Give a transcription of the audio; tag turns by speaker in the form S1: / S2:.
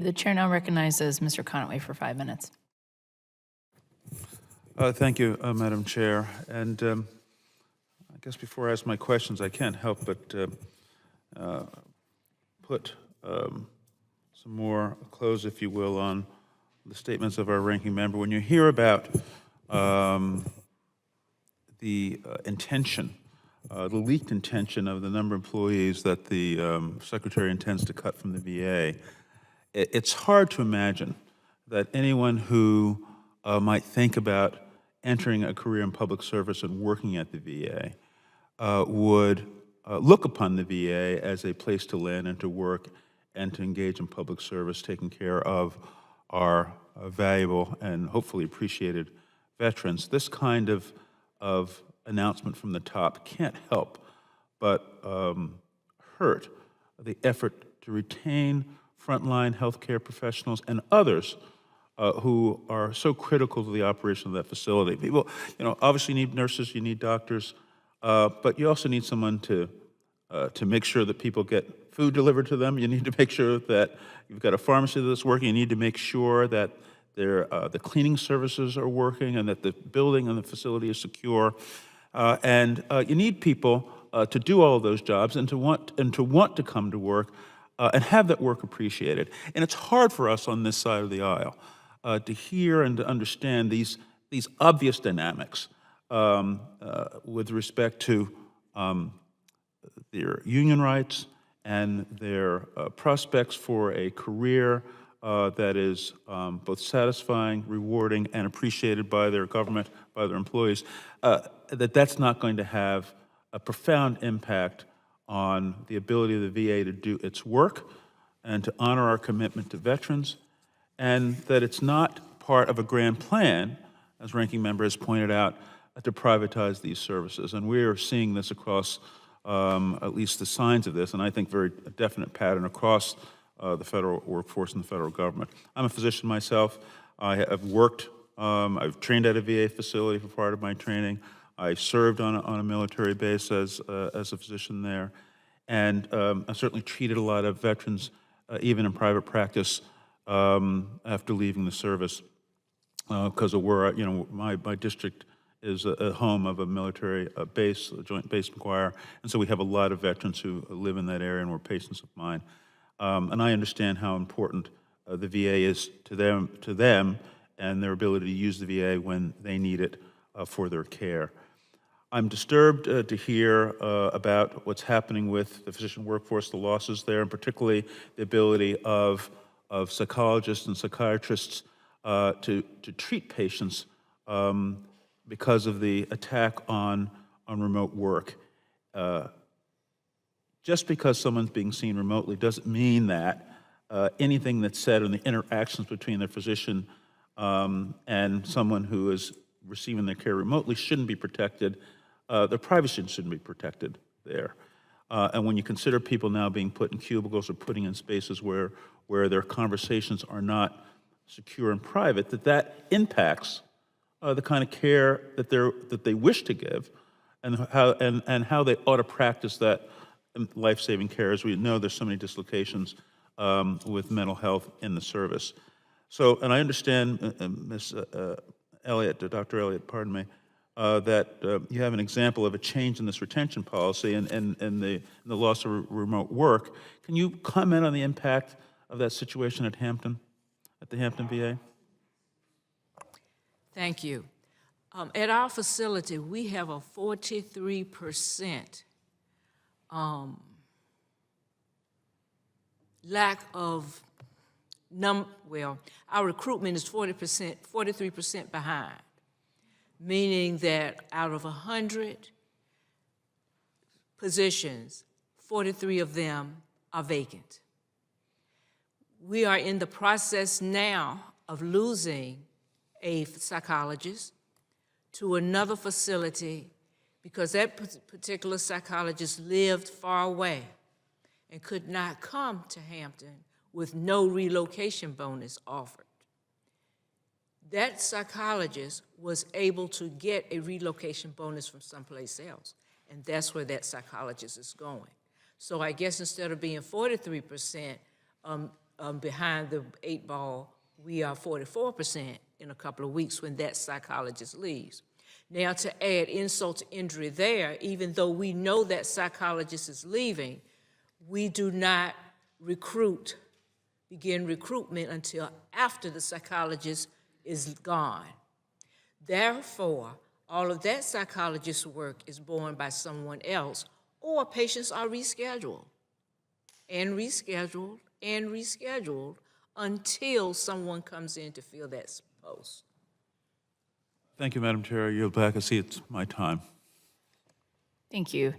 S1: The chair now recognizes Mr. Conaway for 5 minutes.
S2: Thank you, Madam Chair. And I guess before I ask my questions, I can't help but put some more clothes, if you will, on the statements of our ranking member. When you hear about the intention, the leaked intention of the number of employees that the Secretary intends to cut from the VA, it's hard to imagine that anyone who might think about entering a career in public service and working at the VA would look upon the VA as a place to land and to work and to engage in public service, taking care of our valuable and hopefully appreciated veterans. This kind of announcement from the top can't help but hurt the effort to retain frontline healthcare professionals and others who are so critical to the operation of that facility. People, obviously you need nurses, you need doctors, but you also need someone to make sure that people get food delivered to them. You need to make sure that you've got a pharmacy that's working. You need to make sure that the cleaning services are working and that the building and the facility is secure. And you need people to do all of those jobs and to want to come to work and have that work appreciated. And it's hard for us on this side of the aisle to hear and to understand these obvious dynamics with respect to their union rights and their prospects for a career that is both satisfying, rewarding, and appreciated by their government, by their employees, that's not going to have a profound impact on the ability of the VA to do its work and to honor our commitment to veterans, and that it's not part of a grand plan, as Ranking Member has pointed out, to privatize these services. And we are seeing this across at least the signs of this, and I think very definite pattern across the federal workforce and the federal government. I'm a physician myself. I've worked, I've trained at a VA facility for part of my training. I served on a military base as a physician there, and I certainly treated a lot of veterans, even in private practice, after leaving the service, because of where my district is a home of a military base, a Joint Base McGuire, and so we have a lot of veterans who live in that area and were patients of mine. And I understand how important the VA is to them and their ability to use the VA when they need it for their care. I'm disturbed to hear about what's happening with the physician workforce, the losses there, and particularly the ability of psychologists and psychiatrists to treat patients because of the attack on remote work. Just because someone's being seen remotely doesn't mean that anything that's said in the interactions between their physician and someone who is receiving their care remotely shouldn't be protected. Their privacy shouldn't be protected there. And when you consider people now being put in cubicles or putting in spaces where their conversations are not secure and private, that impacts the kind of care that they wish to give, and how they ought to practice that life-saving care. As we know, there's so many dislocations with mental health in the service. So, and I understand, Ms. Elliott, Dr. Elliott, pardon me, that you have an example of a change in this retention policy and the loss of remote work. Can you comment on the impact of that situation at the Hampton VA?
S3: Thank you. At our facility, we have a 43% lack of our recruitment is 43% behind, meaning that out of 100 positions, 43 of them are vacant. We are in the process now of losing a psychologist to another facility because that particular psychologist lived far away and could not come to Hampton with no relocation bonus offered. That psychologist was able to get a relocation bonus from someplace else, and that's where that psychologist is going. So I guess instead of being 43%, behind the 8 ball. We are 44% in a couple of weeks when that psychologist leaves. Now, to add insult to injury there, even though we know that psychologist is leaving, we do not begin recruitment until after the psychologist is gone. Therefore, all of that psychologist's work is borne by someone else, or patients are rescheduled and rescheduled and rescheduled until someone comes in to fill that post.
S2: Thank you, Madam Chair. I yield back. I see it's my time.
S1: Thank you.